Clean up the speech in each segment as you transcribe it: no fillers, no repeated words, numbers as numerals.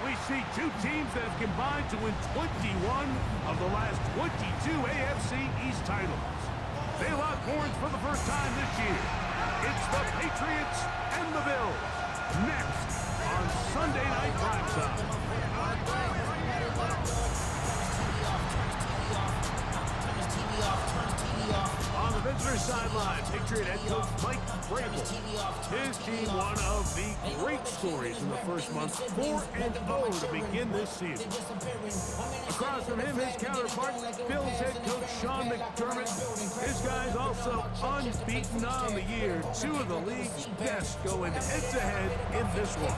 We see two teams that have combined to win 21 of the last 22 AFC East titles. They lock horns for the first time this year. It's the Patriots and the Bills. Next on Sunday Night Primetime. On the visitor sideline, Patriot head coach Mike Vrabel. His team, one of the great stories in the first month, 4-0 to begin this season. Across from him, his counterpart, Bills head coach Sean McDermott. His guys also unbeaten on the year. Two of the league's best going head-to-head in this one.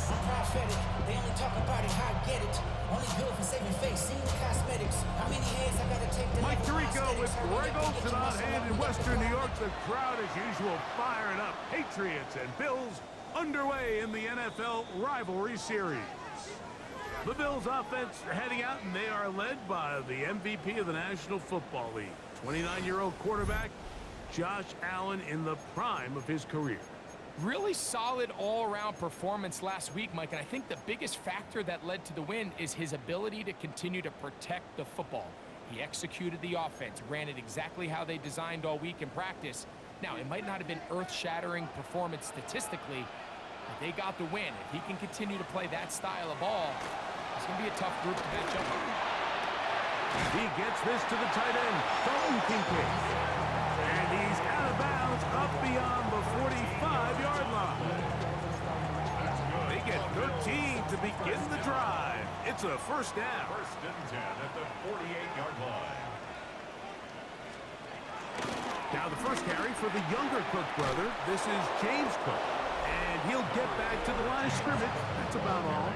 I'm prophetic. They only talk about it, how I get it. Only good for saving face, seeing the cosmetics. How many hands I gotta take to Mike Tirico with Greg Olsen on hand in Western New York. The crowd, as usual, firing up. Patriots and Bills underway in the NFL rivalry series. The Bills offense heading out, and they are led by the MVP of the National Football League, 29-year-old quarterback Josh Allen in the prime of his career. Really solid all-around performance last week, Mike, and I think the biggest factor that led to the win is his ability to continue to protect the football. He executed the offense, ran it exactly how they designed all week in practice. Now, it might not have been earth-shattering performance statistically, but they got the win. If he can continue to play that style of ball, it's going to be a tough group to match up with. He gets this to the tight end, Dalton Kincaid. And he's out of bounds up beyond the 45-yard line. They get 13 to begin the drive. It's a first down. First and 10 at the 48-yard line. Now the first carry for the younger Cook brother. This is James Cook. And he'll get back to the line of scrimmage. That's about all.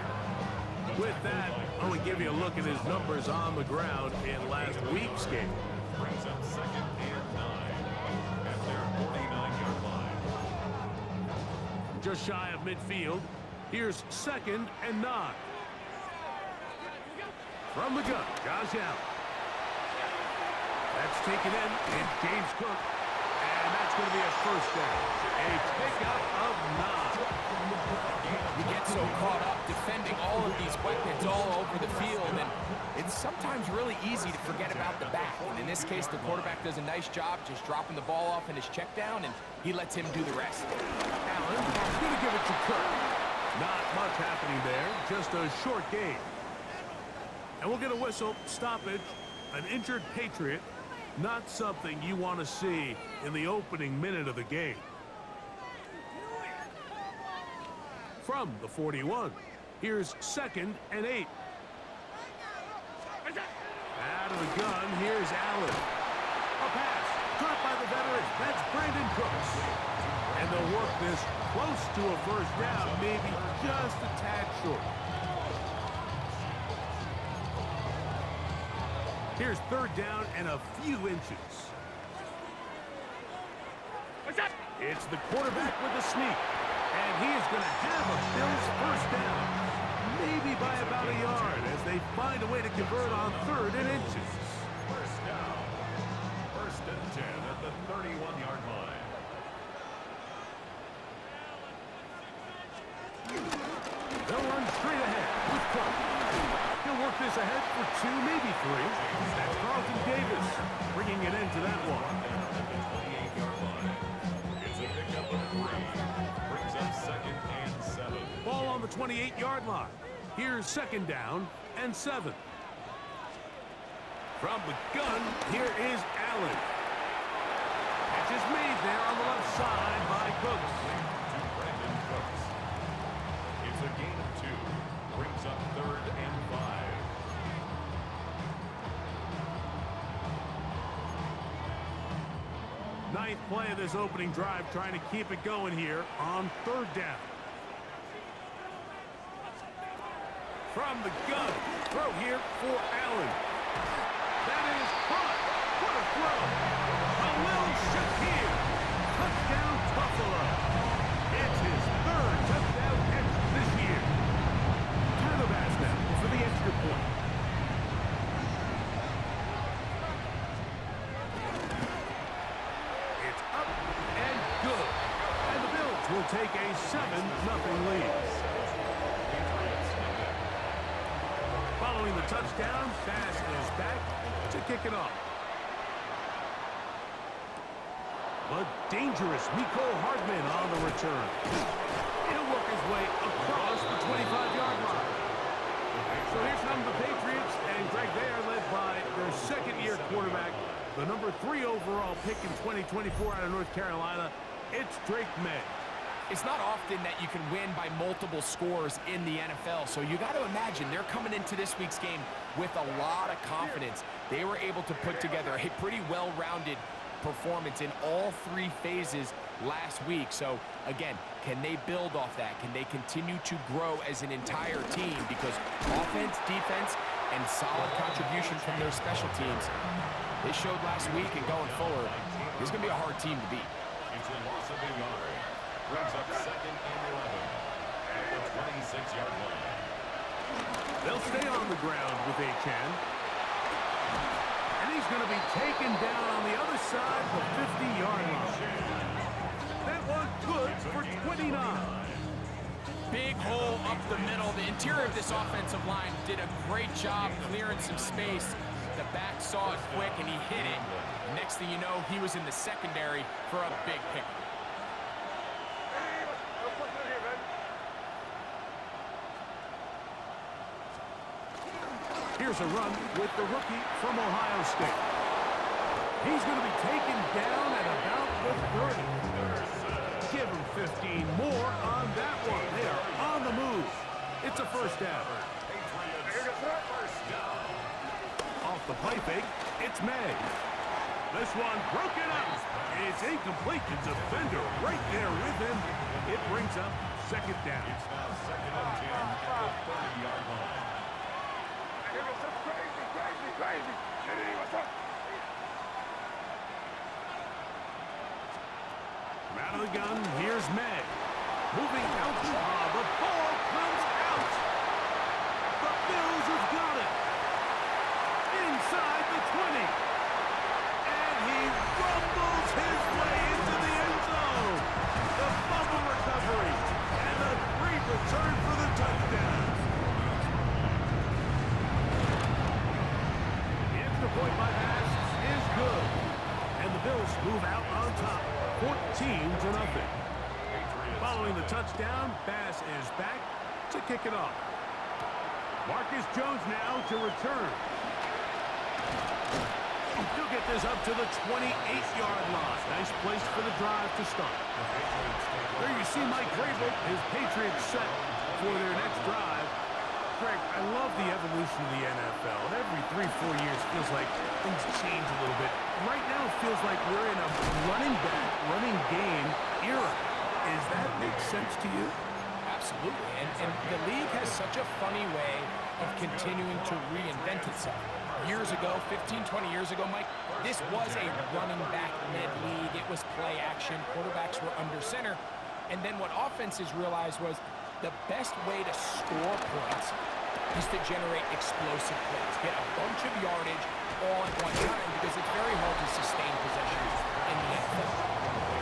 With that, I want to give you a look at his numbers on the ground in last week's game. Brings up second and 9 at their 49-yard line. Just shy of midfield. Here's second and 9. From the gun, Josh Allen. That's taken in. It's James Cook. And that's going to be a first down. A pickup of 9. You get so caught up defending all of these weapons all over the field, and it's sometimes really easy to forget about the back. And in this case, the quarterback does a nice job just dropping the ball off in his check down, and he lets him do the rest. Allen going to give it to Cook. Not much happening there, just a short game. And we'll get a whistle, stoppage, an injured Patriot. Not something you want to see in the opening minute of the game. From the 41, here's second and 8. Out of the gun, here's Allen. A pass, caught by the veteran. That's Brandon Cooks. And they'll work this close to a first down, maybe just a tad short. Here's third down and a few inches. It's the quarterback with the sneak. And he is going to have a Bills first down. Maybe by about a yard as they find a way to convert on third and inches. First down. First and 10 at the 31-yard line. They'll run straight ahead with Cook. He'll work this ahead for 2, maybe 3. That's Carlton Davis bringing it into that one. At the 28-yard line. It's a pickup of 3. Brings up second and 7. Ball on the 28-yard line. Here's second down and 7. From the gun, here is Allen. Catch is made there on the left side by Cooks. To Brandon Cooks. It's a gain of 2. Brings up third and 5. Ninth play of this opening drive, trying to keep it going here on third down. From the gun, throw here for Allen. That is caught. What a throw. Khalil Shakir. Touchdown Buffalo. It's his third touchdown catch this year. Tyler Bass now for the extra point. It's up and good. And the Bills will take a 7-0 lead. Following the touchdown, pass is back to kick it off. But dangerous Miko Hardman on the return. He'll work his way across the 25-yard line. So here come the Patriots, and Greg, they are led by their second-year quarterback, the number 3 overall pick in 2024 out of North Carolina. It's Drake May. It's not often that you can win by multiple scores in the NFL, so you got to imagine they're coming into this week's game with a lot of confidence. They were able to put together a pretty well-rounded performance in all 3 phases last week. So again, can they build off that? Can they continue to grow as an entire team? Because offense, defense, and solid contribution from their special teams, they showed last week, and going forward, this is going to be a hard team to beat. It's a loss of a yard. Brings up 2nd and 11 at the 26-yard line. They'll stay on the ground with Achan. And he's going to be taken down on the other side of the 50-yard line. That one good for 29. Big hole up the middle. The interior of this offensive line did a great job clearing some space. The back saw it quick, and he hit it. Next thing you know, he was in the secondary for a big pick. Here's a run with the rookie from Ohio State. He's going to be taken down at about the 30. Give him 15 more on that one. They are on the move. It's a first down. Off the play fake, it's May. This one broken up. It's incomplete. The defender right there with him. It brings up second down. It's now 2nd and 10 at the 30-yard line. Out of the gun, here's May. Moving out. The ball comes out. The Bills have got it. Inside the 20. And he rumbles his way into the end zone. The fumble recovery. And a great return for the touchdown. The extra point by pass is good. And the Bills move out on top. 14-0. Following the touchdown, Bass is back to kick it off. Marcus Jones now to return. He'll get this up to the 28-yard line. Nice place for the drive to start. There you see Mike Vrabel, his Patriots set for their next drive. Greg, I love the evolution of the NFL. Every 3-4 years feels like things change a little bit. Right now it feels like we're in a running back, running game era. Does that make sense to you? Absolutely. And the league has such a funny way of continuing to reinvent itself. Years ago, 15, 20 years ago, Mike, this was a running back led league. It was play action. Quarterbacks were under center. And then what offenses realized was the best way to score points is to generate explosive plays. Get a bunch of yardage all at one time, because it's very hard to sustain possessions in the NFL.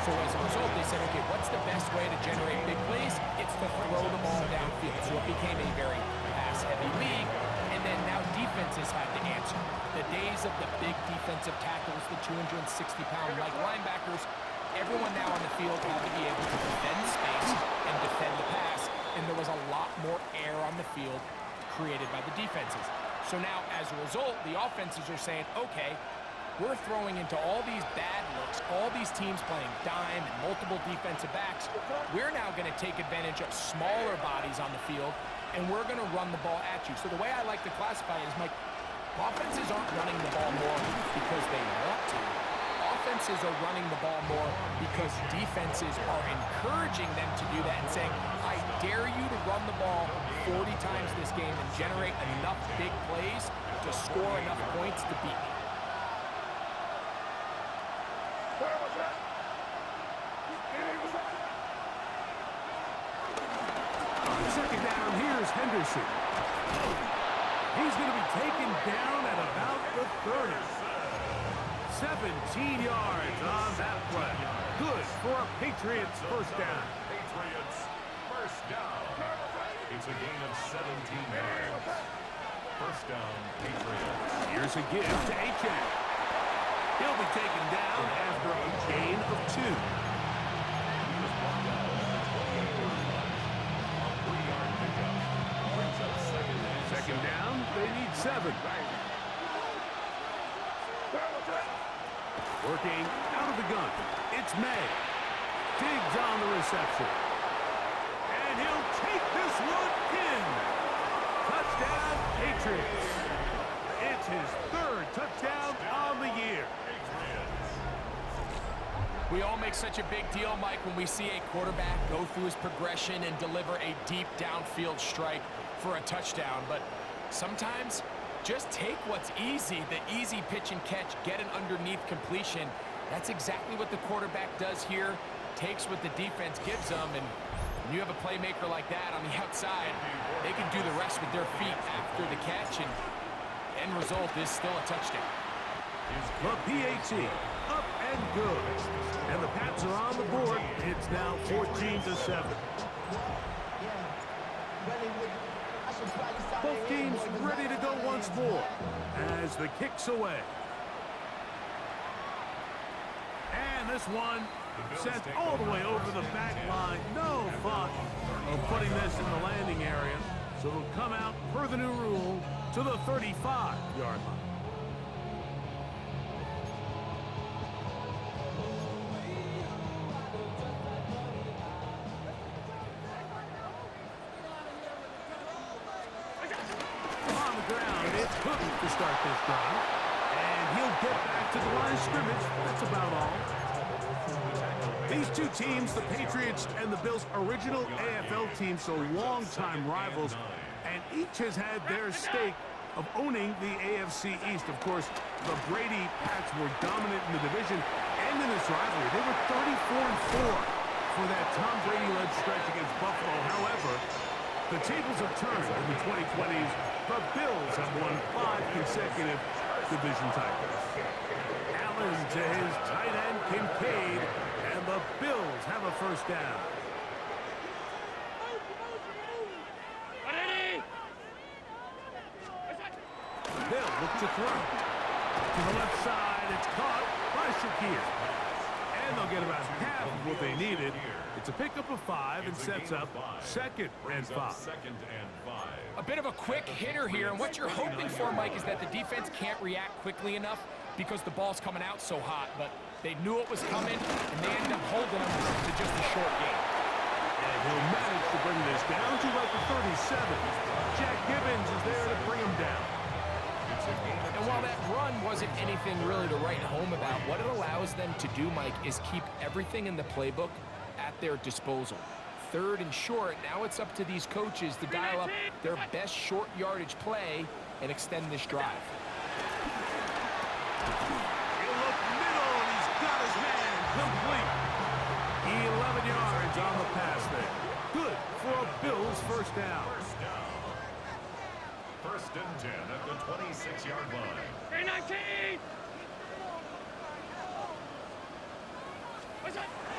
So as a result, they said, okay, what's the best way to generate big plays? It's to throw the ball downfield. So it became a very pass-heavy league. And then now defenses had to answer. The days of the big defensive tackles, the 260-pound like linebackers, everyone now on the field had to be able to defend space and defend the pass. And there was a lot more air on the field created by the defenses. So now, as a result, the offenses are saying, okay, we're throwing into all these bad looks, all these teams playing dime and multiple defensive backs. We're now going to take advantage of smaller bodies on the field, and we're going to run the ball at you. So the way I like to classify it is, Mike, offenses aren't running the ball more because they want to. Offenses are running the ball more because defenses are encouraging them to do that and saying, I dare you to run the ball 40 times this game and generate enough big plays to score enough points to beat me. On second down, here's Henderson. He's going to be taken down at about the 30. 17 yards on that play. Good for a Patriots first down. Patriots. First down. It's a gain of 17 yards. First down, Patriots. Here's a give to Achane. He'll be taken down after a gain of 2. He was brought down at the 28-yard line. A 3-yard pickup. Brings up Second down, they need 7. Working out of the gun. It's May. Diggs on the reception. And he'll take this one in. Touchdown, Patriots. It's his 3rd touchdown on the year. We all make such a big deal, Mike, when we see a quarterback go through his progression and deliver a deep downfield strike for a touchdown. But sometimes, just take what's easy, the easy pitch and catch, get an underneath completion. That's exactly what the quarterback does here, takes what the defense gives them, and when you have a playmaker like that on the outside, they can do the rest with their feet after the catch, and end result is still a touchdown. The PAT, up and good. And the Pats are on the board. It's now 14-7. Both teams ready to go once more as the kick's away. And this one sent all the way over the back line. No thought of putting this in the landing area. So it'll come out per the new rule to the 35-yard line. To start this drive, and he'll get back to the line of scrimmage. That's about all. These two teams, the Patriots and the Bills, original AFL teams, so longtime rivals, and each has had their stake of owning the AFC East. Of course, the Brady Pats were dominant in the division and in this rivalry. They were 34-4 for that Tom Brady-led stretch against Buffalo. However, the tables have turned in the 2020s. The Bills have won 5 consecutive division titles. Allen to his tight end, Kincaid, and the Bills have a first down. Bill look to throw. To the left side, it's caught by Shakir. And they'll get about half of what they needed. It's a pickup of 5 and sets up 2nd and 5. A bit of a quick hitter here, and what you're hoping for, Mike, is that the defense can't react quickly enough because the ball's coming out so hot, but they knew it was coming, and they ended up holding them to just a short game. And he'll manage to bring this down to like the 37. Jack Gibbons is there to bring him down. And while that run wasn't anything really to write home about, what it allows them to do, Mike, is keep everything in the playbook at their disposal. 3rd and short, now it's up to these coaches to dial up their best short yardage play and extend this drive. He'll look middle, and he's got his man complete. 11 yards on the pass there. Good for a Bills first down. First and 10 at the 26-yard line. 19!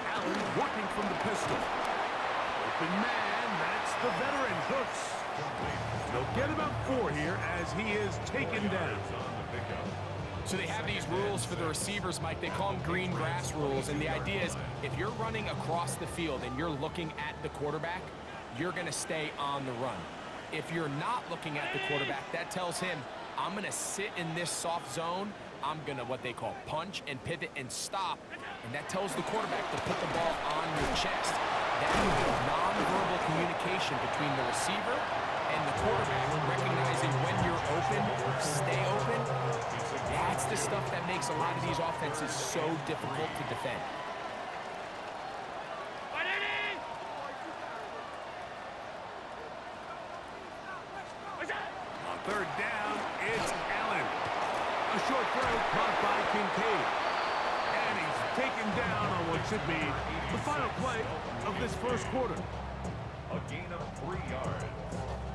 Allen working from the pistol. Open man, that's the veteran, Cooks. They'll get about 4 here as he is taken down. So they have these rules for the receivers, Mike. They call them green grass rules, and the idea is if you're running across the field and you're looking at the quarterback, you're going to stay on the run. If you're not looking at the quarterback, that tells him, I'm going to sit in this soft zone. I'm going to what they call punch and pivot and stop. And that tells the quarterback to put the ball on your chest. That would be nonverbal communication between the receiver and the quarterback, recognizing when you're open, stay open. That's the stuff that makes a lot of these offenses so difficult to defend. On 3rd down, it's Allen. A short throw caught by Kincaid. And he's taken down on what should be the final play of this first quarter. A gain of 3 yards.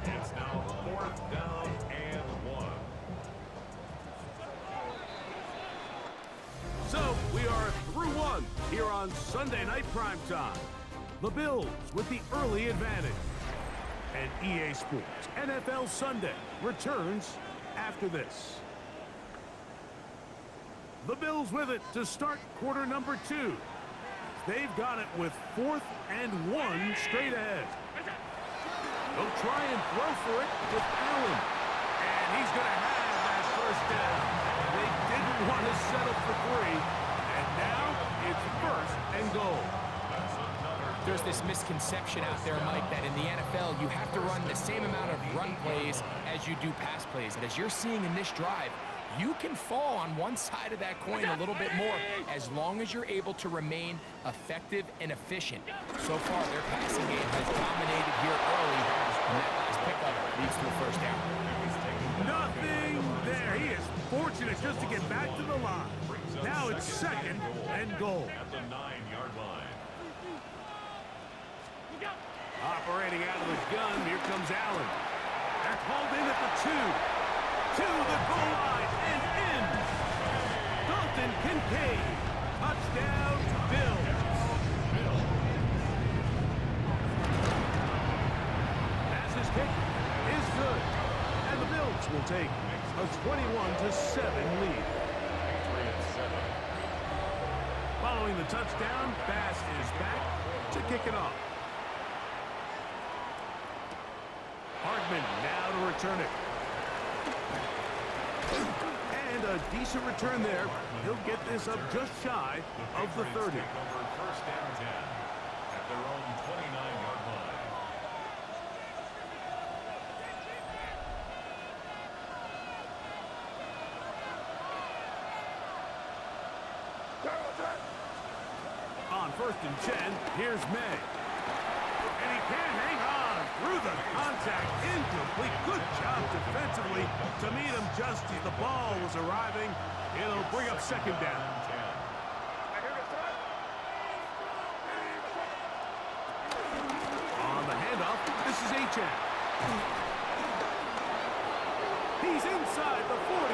It's now 4th down and 1. So we are through 1 here on Sunday Night Primetime. The Bills with the early advantage. And EA Sports NFL Sunday returns after this. The Bills with it to start quarter number 2. They've got it with 4th and 1 straight ahead. They'll try and throw for it with Allen. And he's going to have that first down. They didn't want to settle for 3. And now it's 1st and goal. There's this misconception out there, Mike, that in the NFL you have to run the same amount of run plays as you do pass plays. And as you're seeing in this drive, you can fall on one side of that coin a little bit more as long as you're able to remain effective and efficient. So far, their passing game has dominated here early, and that last pickup leads to a first down. Nothing there. He is fortunate just to get back to the line. Now it's 2nd and goal. At the 9-yard line. Operating out of the gun, here comes Allen. They're called in at the 2. To the goal line and in. Dalton Kincaid. Touchdown, Bills. Passes kick is good. And the Bills will take a 21-7 lead. Following the touchdown, Bass is back to kick it off. Hardman now to return it. And a decent return there. He'll get this up just shy of the 30. First and 10 at their own 29-yard line. On 1st and 10, here's May. And he can't hang on through the contact. Incomplete. Good job defensively to meet him just as the ball was arriving. It'll bring up 2nd down. On the handoff, this is Achane. He's inside the 40.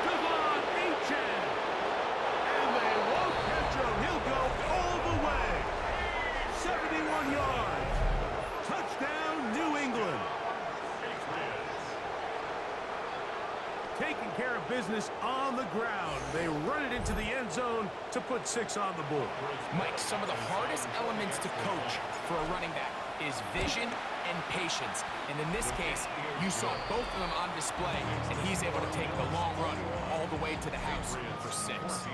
Devon Achane. And they won't catch him. He'll go all the way. 71 yards. Touchdown, New England. Taking care of business on the ground. They run it into the end zone to put 6 on the board. Mike, some of the hardest elements to coach for a running back is vision and patience. And in this case, you saw both of them on display, and he's able to take the long run all the way to the house for 6.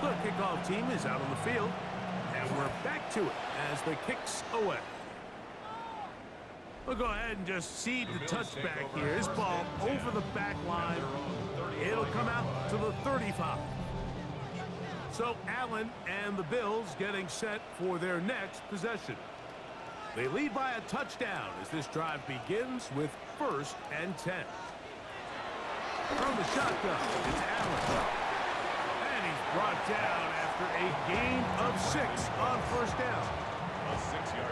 The kickoff team is out on the field, and we're back to it as the kick's away. We'll go ahead and just seed the touchback here. His ball over the back line. It'll come out to the 35. So Allen and the Bills getting set for their next possession. They lead by a touchdown as this drive begins with 1st and 10. From the shotgun, it's Allen. And he's brought down after a gain of 6 on 1st down.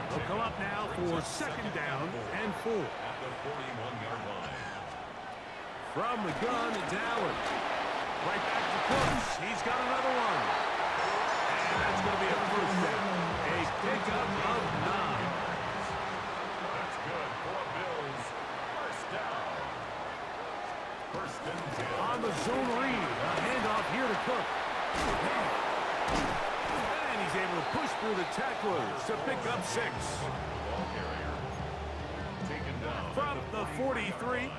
They'll come up now for 2nd down and 4. At the 41-yard line. From the gun, it's Allen. Right back to Cooks. He's got another one. And that's going to be a 1st down. A pickup of 9. That's good for Bills. 1st down. 1st and 10. On the zone read. A handoff here to Cook. And he's able to push through the tacklers to pick up 6. Ball carrier. Taken down. From the 43,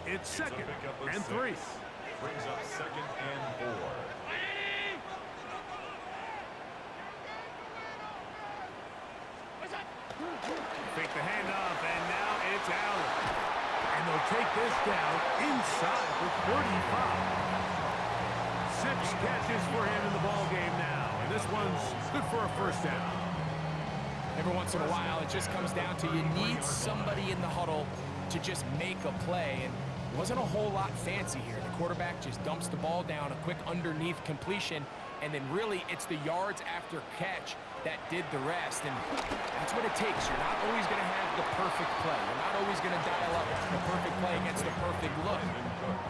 it's 2nd and 3. Brings up 2nd and 4. Fake the handoff, and now it's Allen. And they'll take this down inside the 35. 6 catches for him in the ball game now. And this one's good for a 1st down. Every once in a while, it just comes down to you need somebody in the huddle to just make a play. And it wasn't a whole lot fancy here. The quarterback just dumps the ball down, a quick underneath completion, and then really it's the yards after catch that did the rest, and that's what it takes. You're not always going to have the perfect play. You're not always going to dial up the perfect play against the perfect look.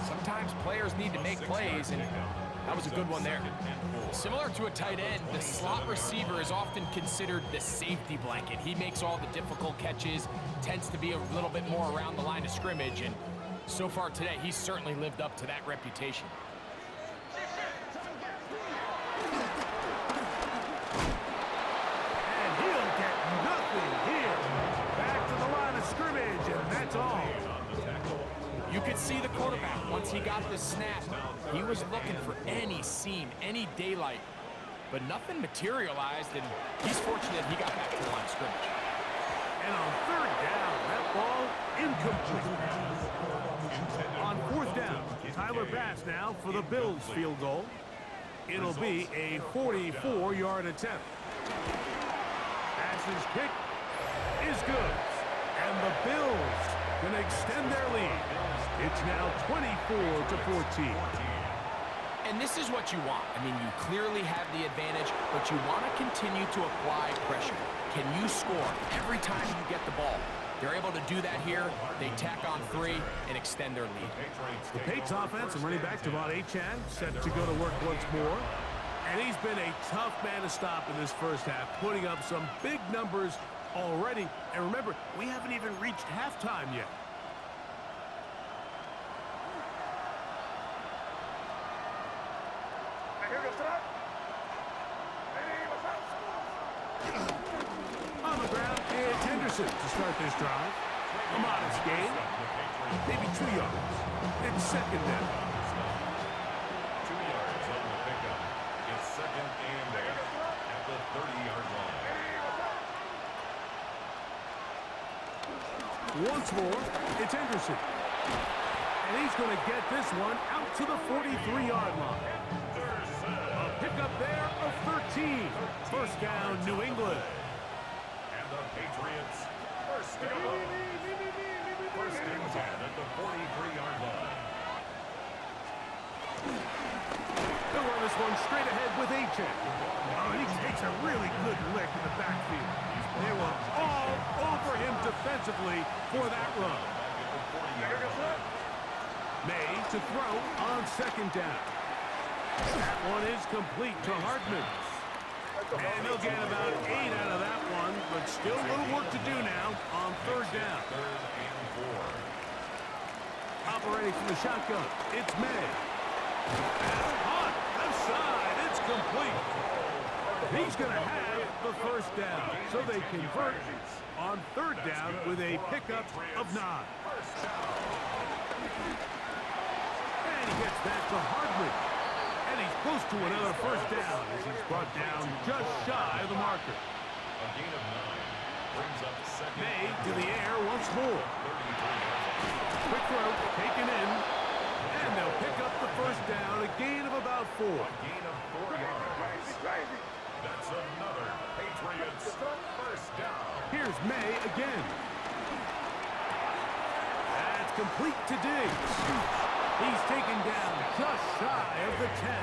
Sometimes players need to make plays, and that was a good one there. Similar to a tight end, the slot receiver is often considered the safety blanket. He makes all the difficult catches, tends to be a little bit more around the line of scrimmage, and so far today, he's certainly lived up to that reputation. And he'll get nothing here. Back to the line of scrimmage, and that's all. You could see the quarterback, once he got the snap, he was looking for any seam, any daylight, but nothing materialized, and he's fortunate he got back to the line of scrimmage. And on third down, that ball incomplete. On fourth down, Tyler Bass now for the Bills field goal. It'll be a 44-yard attempt. Bass's kick is good. And the Bills can extend their lead. It's now 24-14. And this is what you want. I mean, you clearly have the advantage, but you want to continue to apply pressure. Can you score every time you get the ball? They're able to do that here. They tack on 3 and extend their lead. The Patriots offense and running back Devon Achane set to go to work once more. And he's been a tough man to stop in this first half, putting up some big numbers already. And remember, we haven't even reached halftime yet. On the ground, it's Henderson to start this drive. A modest gain, maybe 2 yards. It's second down. 2 yards on the pickup. It's second and 8 at the 30-yard line. Once more, it's Henderson. And he's going to get this one out to the 43-yard line. A pickup there of 13. First down, New England. And the Patriots first down. First and 10 at the 43-yard line. They'll run this one straight ahead with Achane. Oh, and he takes a really good lick in the backfield. They were all over him defensively for that run. May to throw on second down. That one is complete to Hardman. And they'll get about 8 out of that one, but still a little work to do now on third down. Third and 4. Operating from the shotgun, it's May. And hot, left side, it's complete. He's going to have the first down, so they convert on third down with a pickup of 9. And he gets that to Hardman. And he's close to another first down as he's brought down just shy of the marker. A gain of 9 brings up second. May to the air once more. Quick throw taken in. And they'll pick up the first down, a gain of about 4. A gain of 4 yards. That's another Patriots first down. Here's May again. That's complete to Diggs. He's taken down just shy of the 10.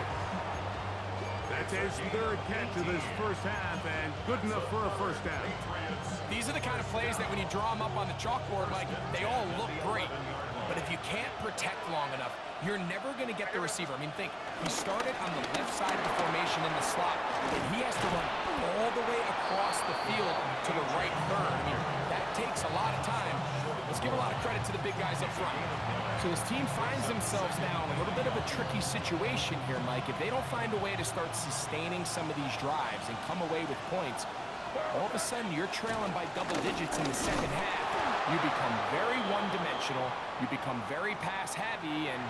That's his third catch of this first half, and good enough for a first down. These are the kind of plays that when you draw them up on the chalkboard, like, they all look great. But if you can't protect long enough, you're never going to get the receiver. I mean, think, he started on the left side of the formation in the slot, and he has to run all the way across the field to the right third. I mean, that takes a lot of time. Let's give a lot of credit to the big guys up front. So this team finds themselves now in a little bit of a tricky situation here, Mike. If they don't find a way to start sustaining some of these drives and come away with points, all of a sudden you're trailing by double digits in the second half. You become very one-dimensional, you become very pass-heavy, and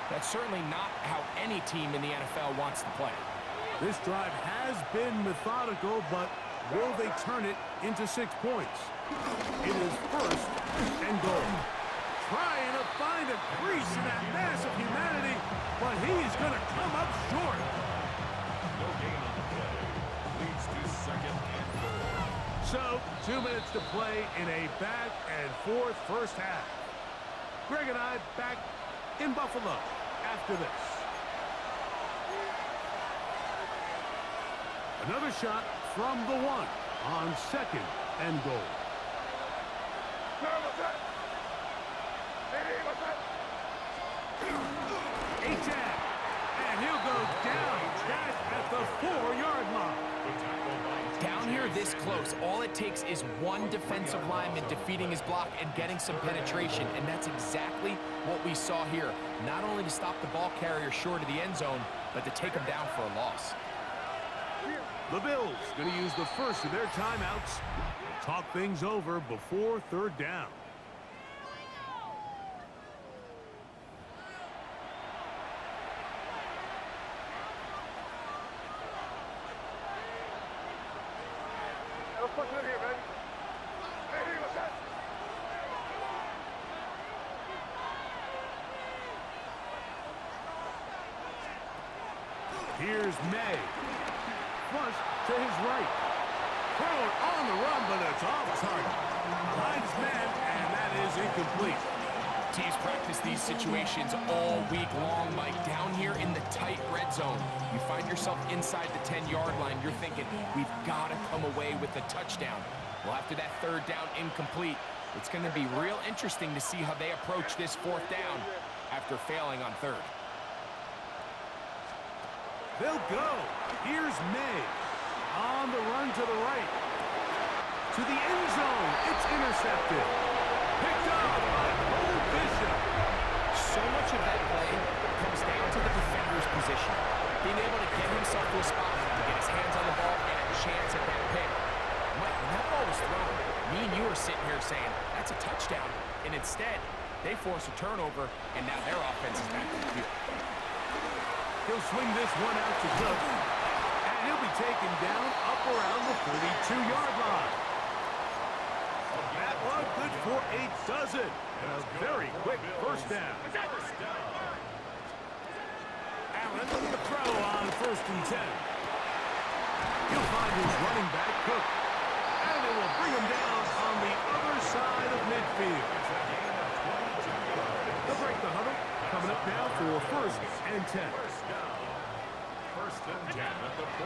that's certainly not how any team in the NFL wants to play. This drive has been methodical, but will they turn it into 6 points? It is first and goal. Trying to find a crease in that mass of humanity, but he's going to come up short. No gain on the play. Leads to second and 4. So, 2 minutes to play in a back-and-forth first half. Greg and I back in Buffalo after this. Another shot from the 1 on 2nd and goal. A-tap, and he'll go down back at the 4-yard line. Down here this close, all it takes is one defensive lineman defeating his block and getting some penetration, and that's exactly what we saw here. Not only to stop the ball carrier short of the end zone, but to take him down for a loss. The Bills going to use the first of their timeouts. Talk things over before 3rd down. Here's May. Flush to his right. Throw it on the run, but it's off target. Behind his man, and that is incomplete. Teams practice these situations all week long, Mike. Down here in the tight red zone, you find yourself inside the 10-yard line. You're thinking, we've got to come away with a touchdown. Well, after that 3rd down incomplete, it's going to be real interesting to see how they approach this 4th down after failing on 3rd. They'll go. Here's May. On the run to the right. To the end zone. It's intercepted. Picked up by Cole Bishop. So much of that play comes down to the defender's position. Being able to get himself to a spot to get his hands on the ball and a chance at that pick. Mike, when that ball was thrown, me and you were sitting here saying, that's a touchdown. And instead, they force a turnover, and now their offense is back in the field. He'll swing this one out to Cook. And he'll be taken down up around the 32-yard line. That one good for a dozen. And a very quick 1st down. Allen with the throw on 1st and 10. He'll find his running back, Cook. And it will bring him down on the other side of midfield. They'll break the huddle. Coming up now for 1st and 10.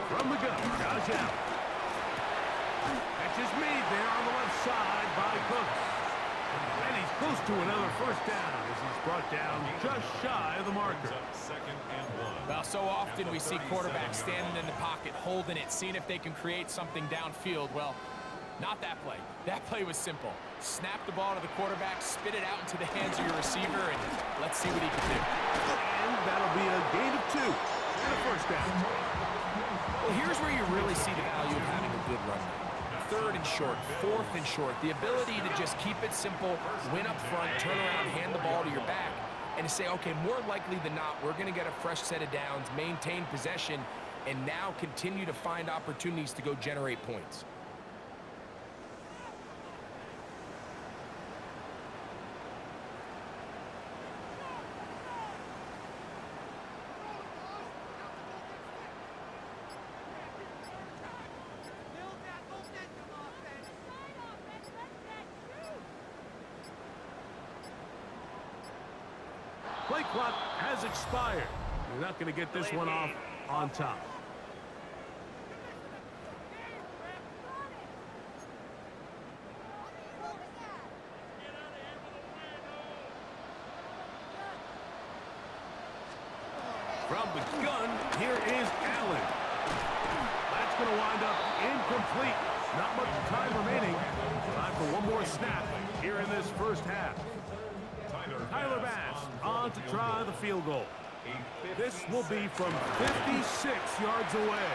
From the gun, Josh Allen. Catch is made there on the left side by Cooks. And he's close to another 1st down as he's brought down just shy of the marker. 2nd and 1. Well, so often we see quarterbacks standing in the pocket, holding it, seeing if they can create something downfield. Well, not that play. That play was simple. Snap the ball to the quarterback, spit it out into the hands of your receiver, and let's see what he can do. And that'll be a gain of 2 and a 1st down. Well, here's where you really see the value of having a good run. 3rd and short, 4th and short. The ability to just keep it simple, win up front, turn around, hand the ball to your back, and to say, okay, more likely than not, we're going to get a fresh set of downs, maintain possession, and now continue to find opportunities to go generate points. Play clock has expired. You're not going to get this one off on top. From the gun, here is Allen. That's going to wind up incomplete. Not much time remaining. Time for one more snap here in this 1st half. Tyler Bass on to try the field goal. This will be from 56 yards away.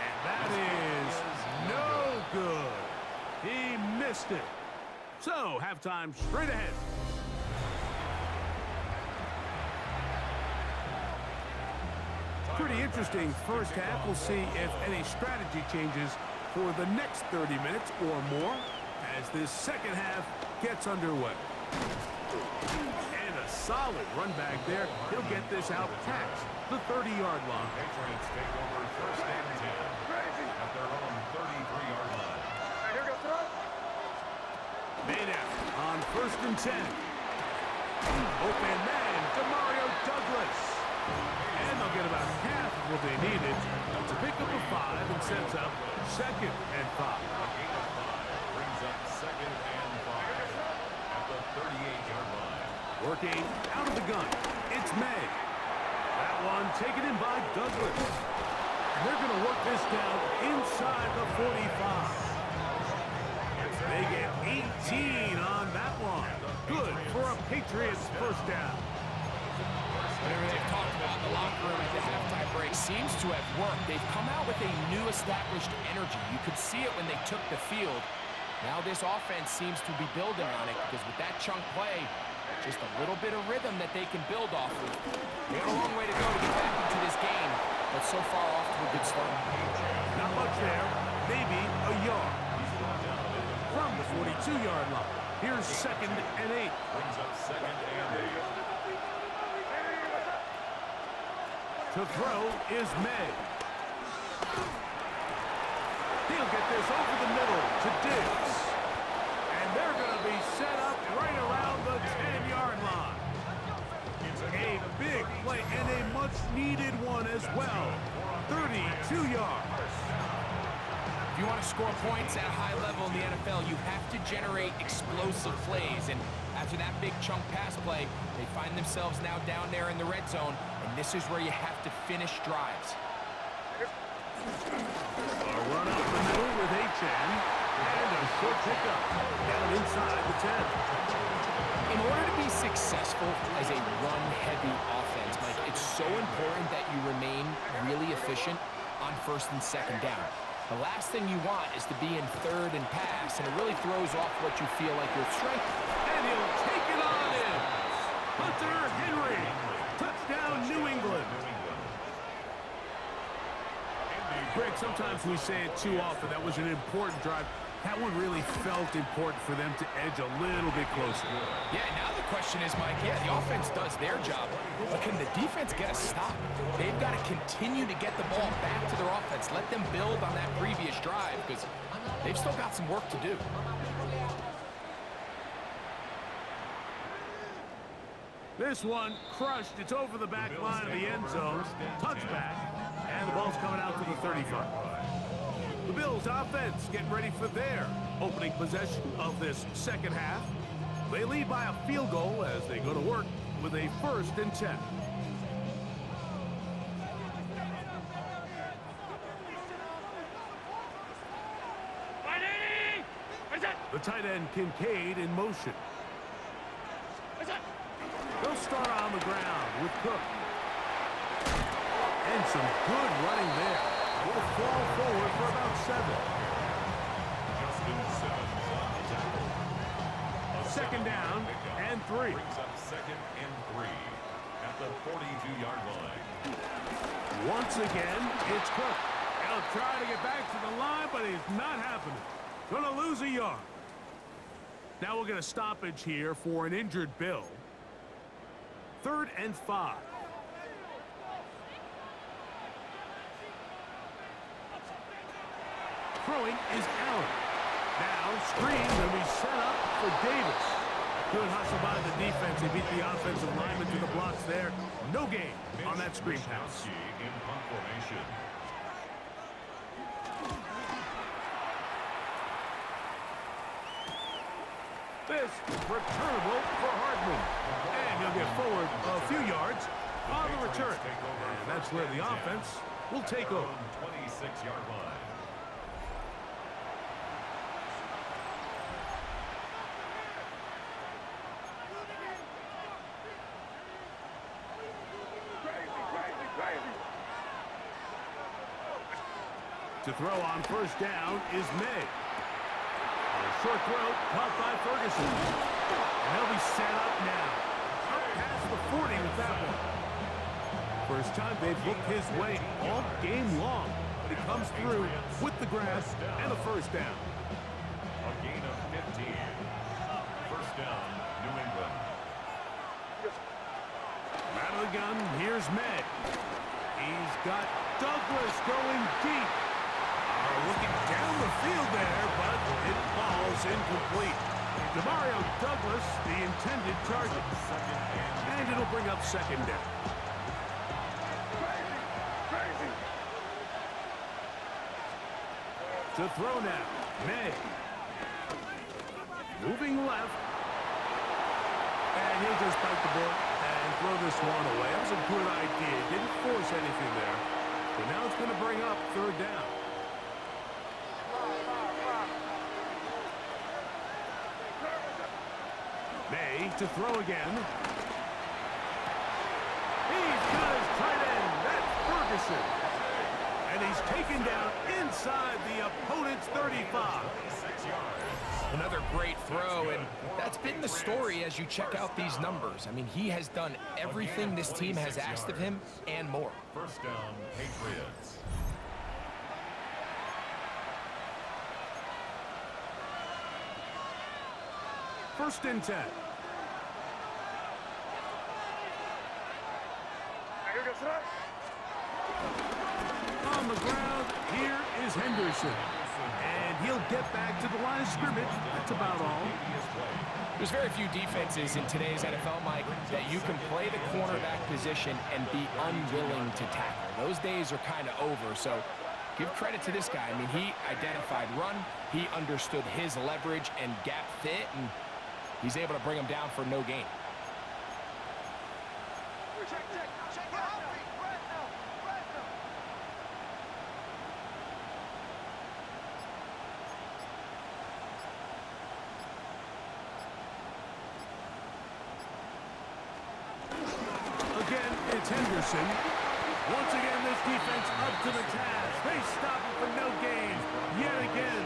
And that is no good. He missed it. So, halftime straight ahead. Pretty interesting 1st half. We'll see if any strategy changes for the next 30 minutes or more as this 2nd half gets underway. And a solid run back there. He'll get this out past the 30-yard line. Patriots take over 1st and 10 at their own 33-yard line. Here goes throw. Made out on 1st and 10. Open man, Demario Douglas. And they'll get about half of what they needed to pick up a 5 and sets up 2nd and 5. A gain of 5 brings up 2nd and 5 at the 38-yard line. Working out of the gun, it's May. That one taken in by Douglas. And they're going to work this down inside the 45. They get 18 on that one. Good for a Patriots first down. Whatever they've talked about in the locker room at the halftime break seems to have worked. They've come out with a new established energy. You could see it when they took the field. Now this offense seems to be building on it because with that chunk play, just a little bit of rhythm that they can build off of. They got a long way to go to get back into this game, but so far off to a good start. Not much there, maybe a yard. From the 42-yard line, here's 2nd and 8. Brings up 2nd and 8. To throw is May. He'll get this over the middle to Diggs. And they're going to be set up right around the 10-yard line. A big play and a much-needed one as well. 32 yards. If you want to score points at a high level in the NFL, you have to generate explosive plays. And after that big chunk pass play, they find themselves now down there in the red zone. And this is where you have to finish drives. A run up the middle with HN. And a short pickup down inside the 10. In order to be successful as a run-heavy offense, Mike, it's so important that you remain really efficient on 1st and 2nd down. The last thing you want is to be in 3rd and pass, and it really throws off what you feel like your strength. And he'll take it on in. Hunter Henry. Touchdown, New England. Greg, sometimes we say it too often. That was an important drive. That one really felt important for them to edge a little bit closer. Yeah, now the question is, Mike, yeah, the offense does their job, but can the defense get a stop? They've got to continue to get the ball back to their offense. Let them build on that previous drive because they've still got some work to do. This one crushed. It's over the back line of the end zone. Touchback. And the ball's coming out to the 35. The Bills offense getting ready for their opening possession of this 2nd half. They lead by a field goal as they go to work with a 1st and 10. The tight end Kincaid in motion. They'll start on the ground with Cook. And some good running there. Will fall forward for about 7. Justin Simmons on the tackle. 2nd down and 3. Brings up 2nd and 3 at the 42-yard line. Once again, it's Cook. He'll try to get back to the line, but it's not happening. Gonna lose a yard. Now we'll get a stoppage here for an injured Bill. 3rd and 5. Throwing is Allen. Now screens and we set up for Davis. Good hustle by the defense. They beat the offensive lineman to the blocks there. No gain on that screen pass. In punt formation. This returnable for Hardman. And he'll get forward a few yards on the return. And that's where the offense will take over. 26-yard line. To throw on 1st down is May. A short throw caught by Ferguson. And they'll be set up now. Up past the 40 with that one. First time they've looked his way all game long. But he comes through with the grab and a 1st down. A gain of 15. 1st down, New England. Out of the gun, here's May. He's got Douglas going deep. Looking down the field there, but it falls incomplete. DeMario Douglas, the intended target. And it'll bring up 2nd down. To throw now. May. Moving left. And he'll just bite the bullet and throw this one away. That was a good idea. Didn't force anything there. But now it's going to bring up third down. May to throw again. He's got his tight end. That's Ferguson. And he's taken down inside the opponent's 35. Another great throw, and that's been the story as you check out these numbers. I mean, he has done everything this team has asked of him and more. First down, Patriots. First and 10. On the ground, here is Henderson. And he'll get back to the line of scrimmage. That's about all. There's very few defenses in today's NFL, Mike, that you can play the cornerback position and be unwilling to tackle. Those days are kind of over, so give credit to this guy. I mean, he identified run, he understood his leverage and gap fit, and he's able to bring him down for no gain. Again, it's Henderson. Once again, this defense up to the task. They stop him for no gain yet again.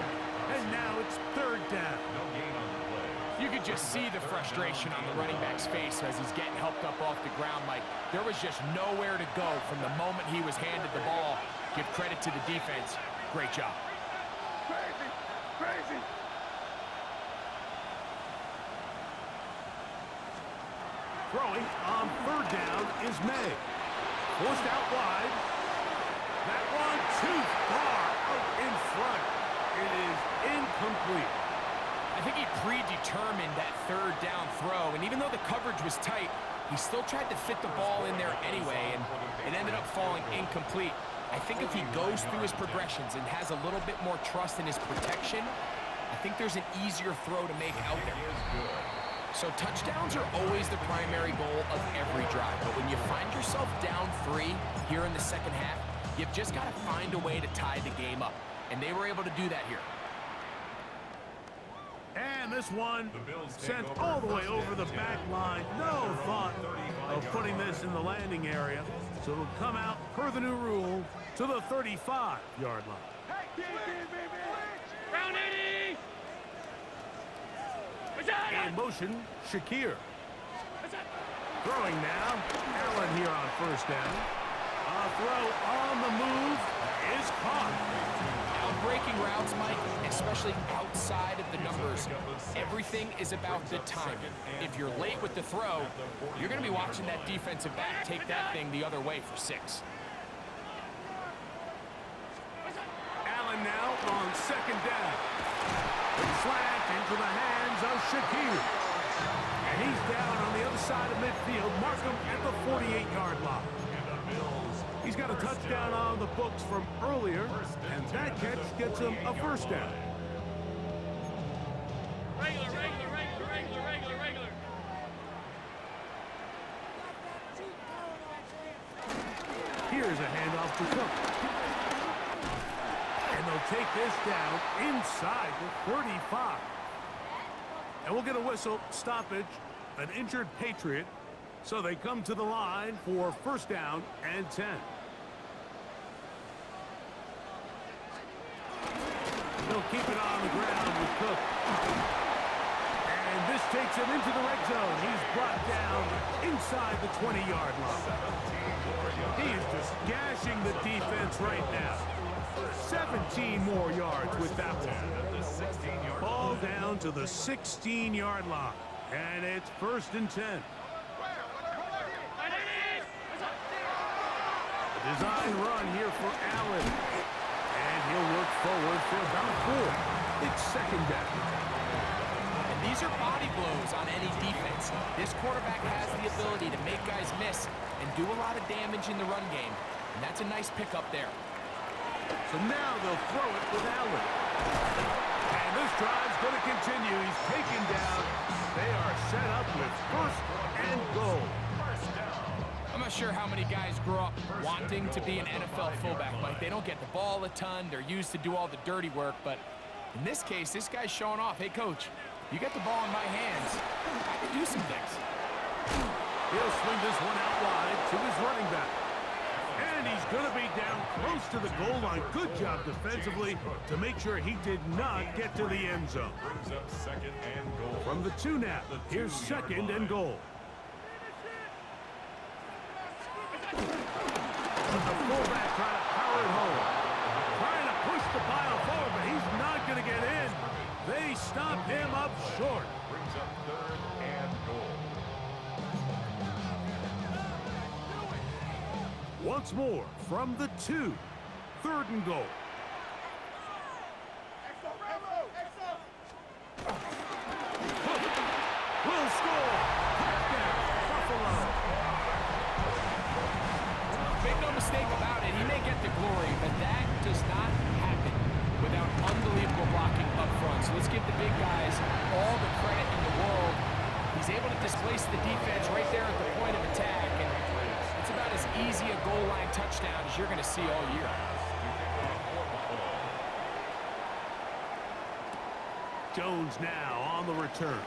And now it's third down. No gain on the play. You could just see the frustration on the running back's face as he's getting helped up off the ground, Mike. There was just nowhere to go from the moment he was handed the ball. Give credit to the defense. Great job. Crazy! Crazy! Throwing on third down is May. Forced out wide. That one too far out in front. It is incomplete. I think he predetermined that third down throw, and even though the coverage was tight, he still tried to fit the ball in there anyway, and it ended up falling incomplete. I think if he goes through his progressions and has a little bit more trust in his protection, I think there's an easier throw to make out there. So touchdowns are always the primary goal of every drive, but when you find yourself down 3 here in the second half, you've just got to find a way to tie the game up, and they were able to do that here. And this one sent all the way over the back line. No thought of putting this in the landing area. So it'll come out per the new rule to the 35-yard line. Round 80! In motion, Shakir. Throwing now. Allen here on first down. A throw on the move is caught. Now, breaking routes, Mike, especially outside of the numbers, everything is about the timing. If you're late with the throw, you're going to be watching that defensive back take that thing the other way for 6. Allen now on second down. Slant into the hands of Shakir. And he's down on the other side of midfield. Mark him at the 48-yard line. He's got a touchdown on the books from earlier, and that catch gets him a first down. Regular. Here's a handoff to Cook. And they'll take this down inside the 35. And we'll get a whistle, stoppage, an injured Patriot. So they come to the line for first down and 10. They'll keep it on the ground with Cook. And this takes him into the red zone. He's brought down inside the 20-yard line. He is just gashing the defense right now. 17 more yards with that one. Ball down to the 16-yard line. And it's first and 10. Design run here for Allen. And he'll work forward for about 4. It's second down. And these are body blows on any defense. This quarterback has the ability to make guys miss and do a lot of damage in the run game. And that's a nice pickup there. So now they'll throw it with Allen. grow up wanting to be an NFL fullback, Mike. They don't get the ball a ton. They're used to do all the dirty work. But in this case, this guy's showing off. Hey, coach, you got the ball in my hands. I can do some things. He'll swing this one out wide to his running back. And he's going to be down close to the goal line. Good job defensively to make sure he did not get to the end zone. Brings up second and goal. From the 2 now, here's second and goal. The fullback trying to power it home. Trying to push the pile forward, but he's not going to get in. They stop him up short. Brings up third and goal. Once more from the 2, third and goal. Will score. Touchdown, Buffalo. Make no mistake about it, he may get the glory, but that does not happen without unbelievable blocking up front. So let's give the big guys all the credit in the world. He's able to displace the defense right there at the point of attack, and it's about as easy a goal line touchdown as you're going to see all year. Jones now on the return.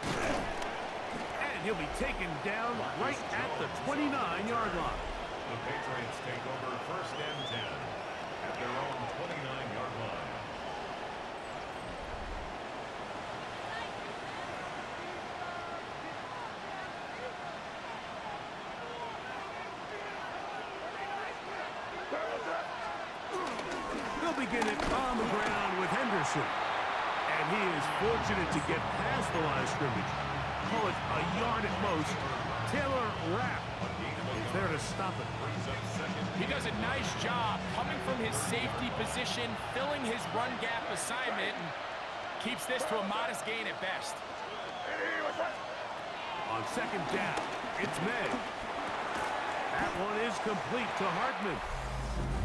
And he'll be taken down right at the 29-yard line. The Patriots take over first and 10 at their own 29-yard line. They'll begin it on the ground with Henderson. And he is fortunate to get past the line of scrimmage. Call it a yard at most. Taylor Rapp is there to stop it. He does a nice job coming from his safety position, filling his run gap assignment, and keeps this to a modest gain at best. On second down, it's May. That one is complete to Hartman.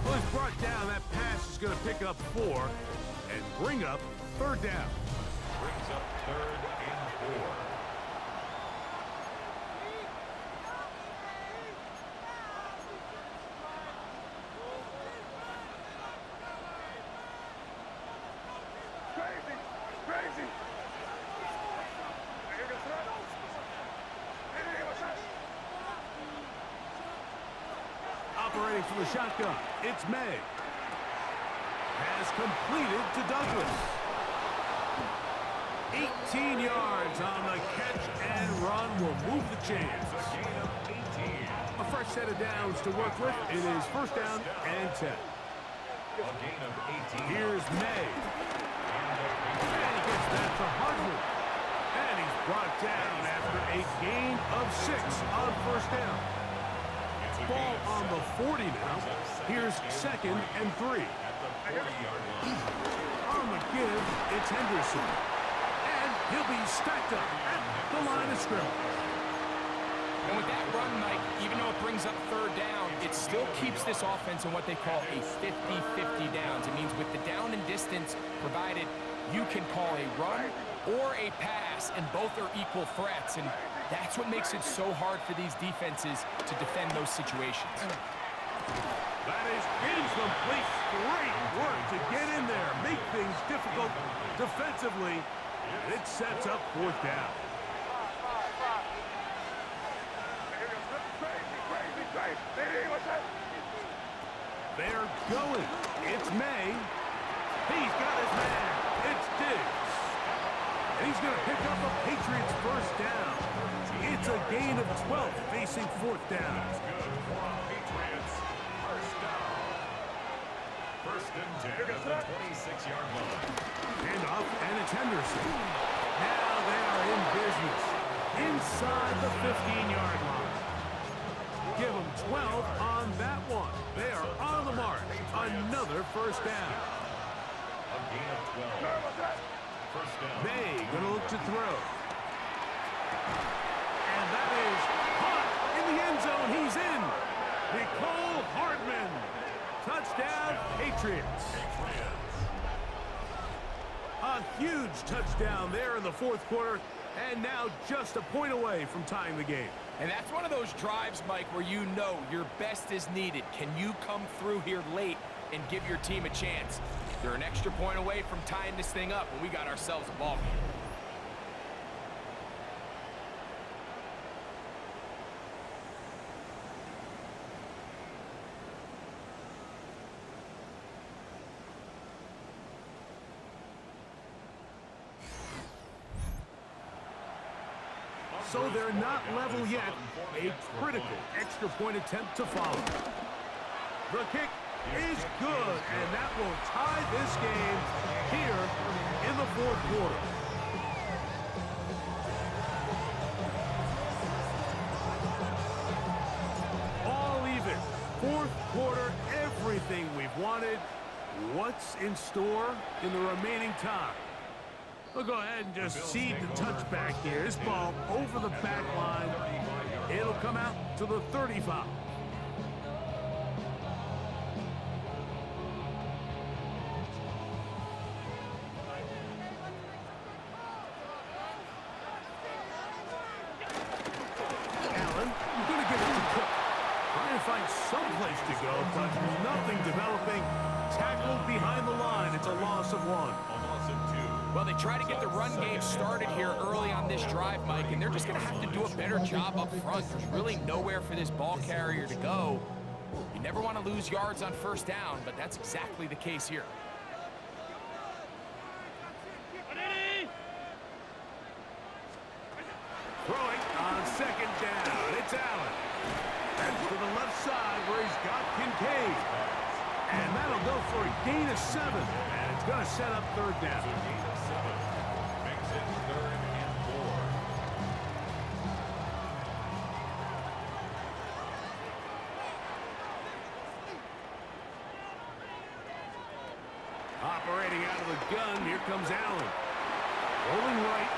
Well, he's brought down. That pass is going to pick up 4 and bring up third down. Brings up third and 4. Operating from the shotgun, it's May. Has completed to Douglas. 18 yards on the catch and run will move the chains. A fresh set of downs to work with. It is first down and 10. Here's May. And he gets that to Hartman. And he's brought down after a gain of 6 on first down. Ball on the 40 now. Here's second and 3. On the give, it's Henderson. And he'll be stacked up at the line of scrimmage. And with that run, Mike, even though it brings up third down, it still keeps this offense in what they call a 50-50 downs. It means with the down and distance provided, you can call a run or a pass, and both are equal threats. And that's what makes it so hard for these defenses to defend those situations. That is incomplete. Great work to get in there, make things difficult defensively. And it sets up fourth down. They're going. It's May. He's got his man. It's Diggs. And he's going to pick up a Patriots first down. It's a gain of 12 facing fourth down. Patriots first down. First and 10 at the 26-yard line. Hand off, and it's Henderson. Now they are in business. Inside the 15-yard line. Give them 12 on that one. They are on the march. Another first down. A gain of 12. First down. May going to look to throw. And that is caught in the end zone. He's in. Nicole Hardman. Touchdown, Patriots. A huge touchdown there in the fourth quarter. And now just a point away from tying the game. And that's one of those drives, Mike, where you know your best is needed. Can you come through here late and give your team a chance? They're an extra point away from tying this thing up, and we got ourselves a ball game. So they're not level yet. A critical extra point attempt to follow. The kick is good, and that will tie this game here in the fourth quarter. All even. Fourth quarter, everything we've wanted. What's in store in the remaining time? We'll go ahead and just seed the touchback here. This ball over the back line. It'll come out to the 35. Allen, going to give it to Cook. Trying to find someplace to go, but nothing developing. Tackled behind the line. It's a loss of 1. Well, they try to get the run game started here early on this drive, Mike, and they're just going to have to do a better job up front. There's really nowhere for this ball carrier to go. You never want to lose yards on first down, but that's exactly the case here. Throwing on second down. It's Allen. That's to the left side where he's got Kincaid. And that'll go for a gain of 7. And it's going to set up third down. Makes it 3rd and 4. Operating out of the gun. Here comes Allen. Rolling right.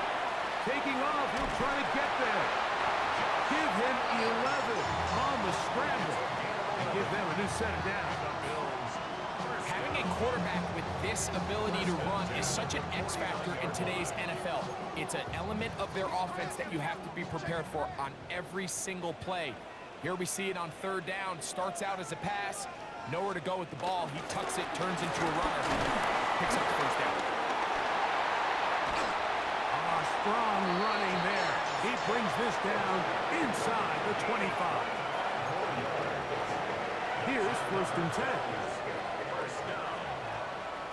Taking off. He'll try to get there. Give him 11 on the scramble. And give them a new set of downs. Having a quarterback with this ability to run is such an X factor in today's NFL. It's an element of their offense that you have to be prepared for on every single play. Here we see it on third down. Starts out as a pass. Nowhere to go with the ball. He tucks it, turns into a runner. Picks up the first down. Strong running there. He brings this down inside the 25. Here's 1st and 10. First down.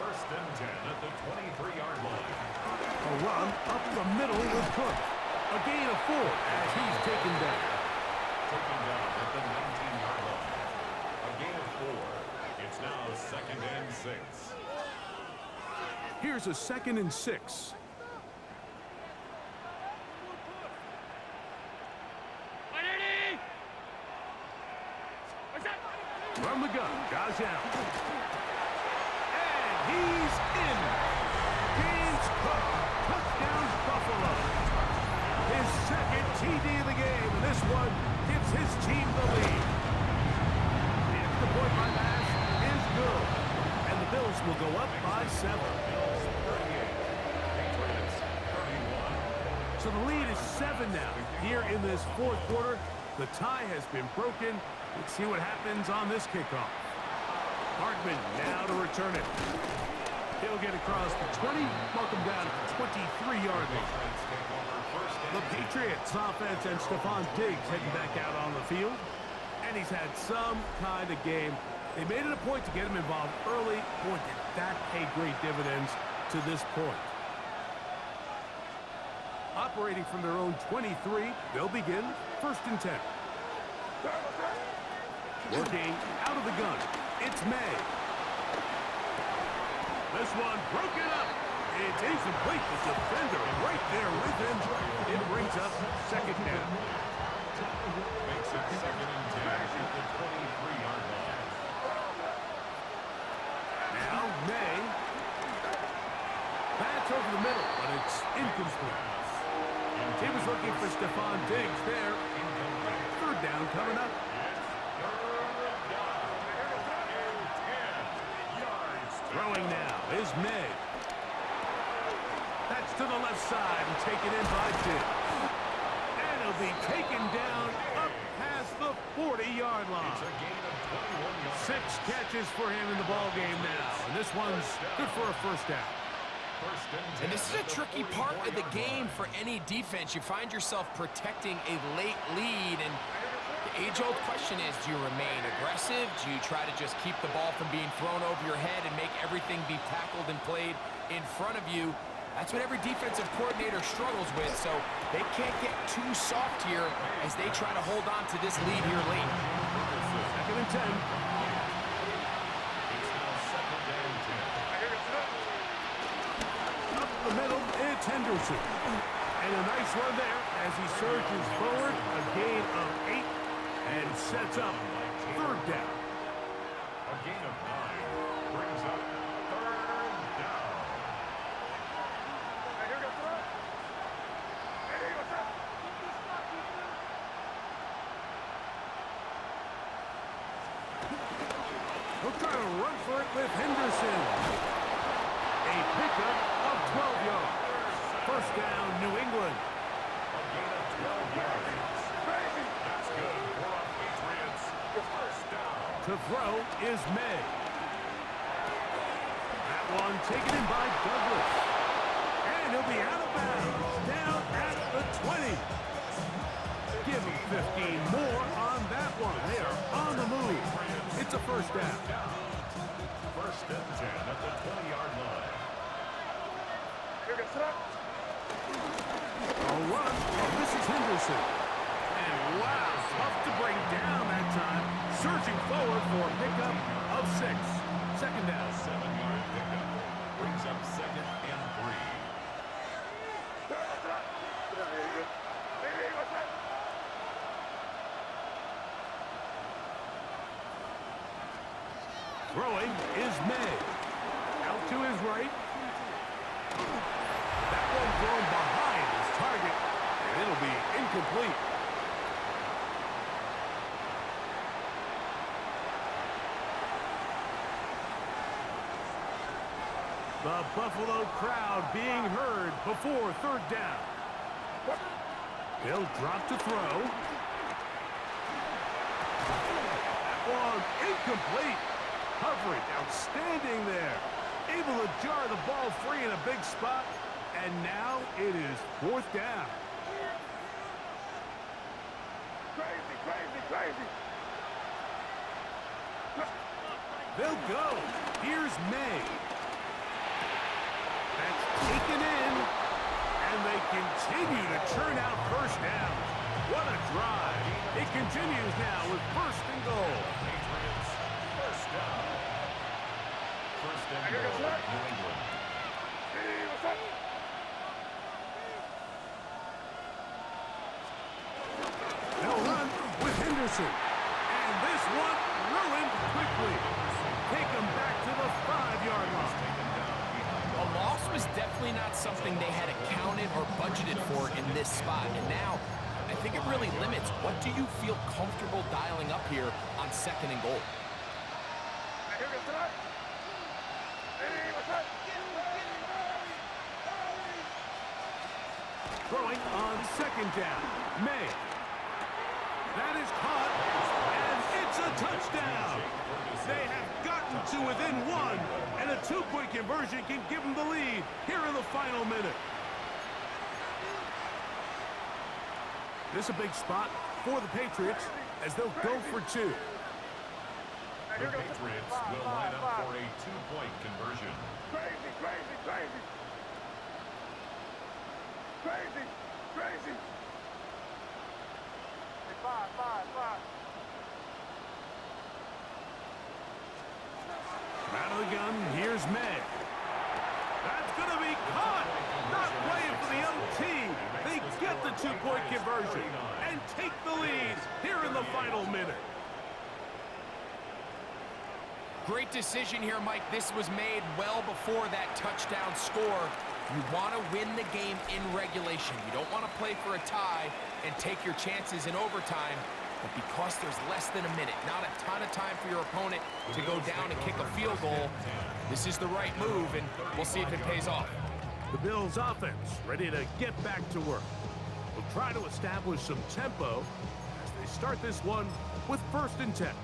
1st and 10 at the 23-yard line. A run up the middle with Cook. A gain of 4 as he's taken down. Taken down at the 19-yard line. A gain of 4. It's now 2nd and 6. Here's a 2nd and 6. From the gun, Josh Allen. And he's in. James Cook, touchdown Buffalo. His 2nd TD of the game, and this one gives his team the lead. The extra point by Nash is good, and the Bills will go up by 7. Bills 38. Patriots 31. So the lead is 7 now. Here in this fourth quarter, the tie has been broken. Let's see what happens on this kickoff. Hartman now to return it. He'll get across the 20, welcome down to the 23-yard line. The Patriots offense and Stephon Diggs heading back out on the field. And he's had some kind of game. They made it a point to get him involved early. Boy, did that pay great dividends to this point. Operating from their own 23, they'll begin 1st and 10. Working out of the gun, it's May. This one broken up. It's incomplete. The defender right there with him. It brings up 2nd down. Makes it 2nd and 10 at the 23-yard line. Now May. That's over the middle, but it's incomplete. He was looking for Stephon Diggs there. 3rd down coming up. Throwing now is May. That's to the left side and taken in by Diggs. And he'll be taken down up past the 40-yard line. It's a gain of 21 yards. 6 catches for him in the ballgame now. And this one's good for a first down. And this is a tricky part of the game for any defense. You find yourself protecting a late lead, and the age-old question is, do you remain aggressive? Do you try to just keep the ball from being thrown over your head and make everything be tackled and played in front of you? That's what every defensive coordinator struggles with, so they can't get too soft here as they try to hold on to this lead here late. 2nd and 10. It's now 2nd and 10. Up the middle, it's Henderson. And a nice run there as he surges forward, a gain of 8, and sets up 3rd down. A gain of 9 brings up 3rd down. He'll try to run for it with Henderson. A pickup of 12 yards. First down, New England. A gain of 12 yards. That's good for our Patriots. First down. To throw is May. That one taken in by Douglas. And he'll be out of bounds, down at the 20. Give him 15 more on that one. They are on the move. It's a first down. First and 10 at the 20-yard line. A run. Oh, this is Henderson. And wow, tough to bring down that time. Surging forward for a pickup of 6. Second down. 7-yard pickup brings up 2nd and 3. Throwing is May. Out to his right. That one thrown behind his target, and it'll be incomplete. The Buffalo crowd being heard before 3rd down. He'll drop to throw. That one incomplete. Coverage outstanding there. Able to jar the ball free in a big spot. And now it is 4th down. Crazy. They'll go. Here's May. That's taken in. And they continue to churn out first down. What a drive. It continues now with 1st and goal. Patriots, first down. First and goal, New England. They'll run with Henderson. And this one ruined quickly. Take them back to the 5-yard line. A loss was definitely not something they had accounted or budgeted for in this spot. And now, I think it really limits what do you feel comfortable dialing up here on 2nd and goal. Throwing on 2nd down. May. That is caught, and it's a touchdown. They have gotten to within 1, and a 2-point conversion can give them the lead here in the final minute. This is a big spot for the Patriots as they'll go for 2. The Patriots will line up for a 2-point conversion. Out of the gun, here's May. That's going to be caught. Not playing for the OT. They get the 2-point conversion and take the lead here in the final minute. Great decision here, Mike. This was made well before that touchdown score. You want to win the game in regulation. You don't want to play for a tie and take your chances in overtime. But because there's less than a minute, not a ton of time for your opponent to go down and kick a field goal, this is the right move, and we'll see if it pays off. The Bills' offense ready to get back to work. will try to establish some tempo as they start this one with 1st and 10.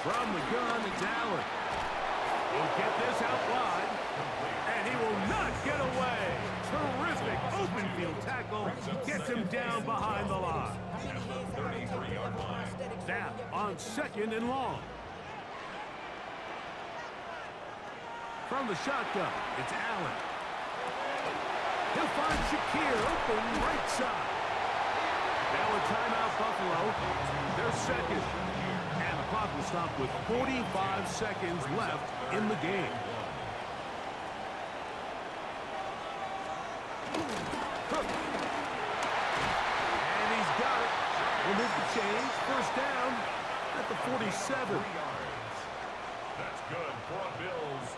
From the gun, it's Allen. He'll get this out wide, and he will not get away. Terrific open field tackle. Gets him down behind the line. At the 33-yard line. Now on 2nd and long. From the shotgun, it's Allen. He'll find Shakir open right side. Now a timeout, Buffalo. They're 2nd. And the clock will stop with 45 seconds left in the game. Cook. And he's got it. We'll move the change. 1st down at the 47. That's good for the Bills.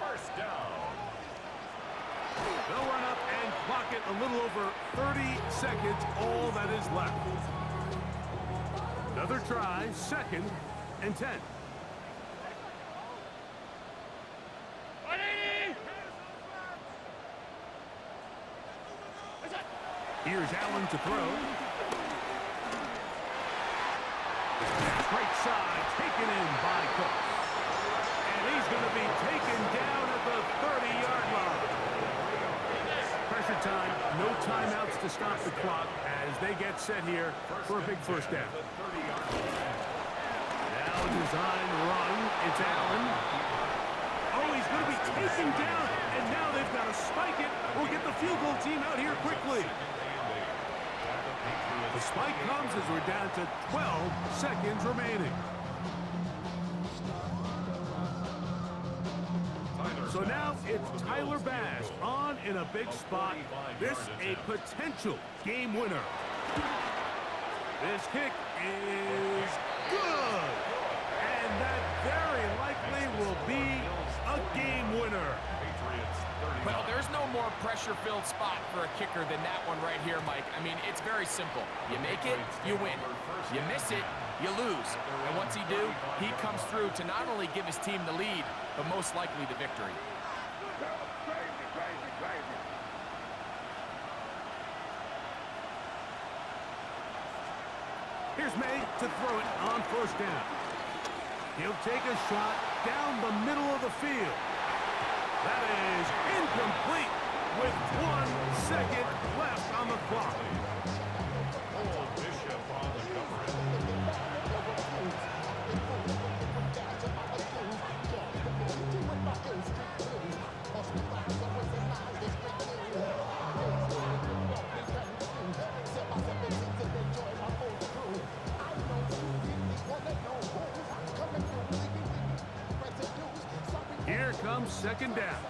1st down. They'll run up and clock it a little over 30 seconds, all that is left. Another try, 2nd and 10. 180. Here's Allen to throw. Straight side, taken in by Cook. And he's going to be taken down at the 30-yard line. Pressure time, no timeouts to stop the clock as they get set here for a big 1st down. Now a design run, it's Allen. Oh, he's going to be taken down, and now they've got to spike it or get the field goal team out here quickly. The spike comes as we're down to 12 seconds remaining. So now it's Tyler Bass on in a big spot. This a potential game winner. This kick is good. And that very likely will be a game winner. Well, there's no more pressure-filled spot for a kicker than that one right here, Mike. I mean, it's very simple. You make it, you win. You miss it, you lose. And what's he do? He comes through to not only give his team the lead, but most likely the victory. Here's May to throw it on 1st down. He'll take a shot down the middle of the field. That is incomplete with 1 second left on the clock. Bishop on the coverage. Here comes 2nd down.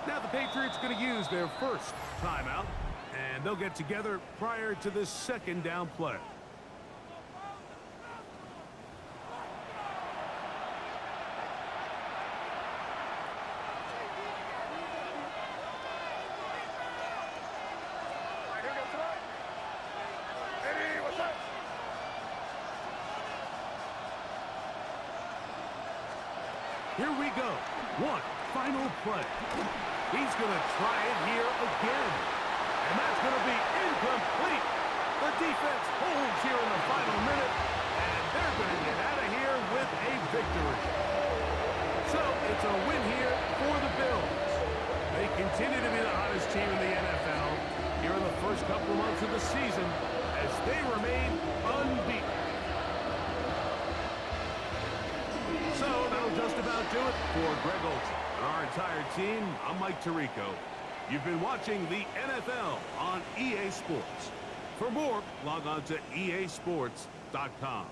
Now the Patriots going to use their 1st timeout, and they'll get together prior to this 2nd down play. Here we go. One final play. He's going to try it here again. And that's going to be incomplete. The defense holds here in the final minute, and they're going to get out of here with a victory. So it's a win here for the Bills. They continue to be the hottest team in the NFL here in the first couple of months of the season as they remain unbeaten. So that'll just about do it for Greg Olsen and our entire team. I'm Mike Tirico. You've been watching the NFL on EA Sports. For more, log on to easports.com.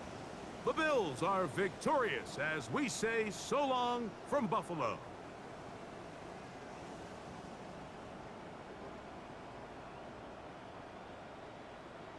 The Bills are victorious as we say so long from Buffalo.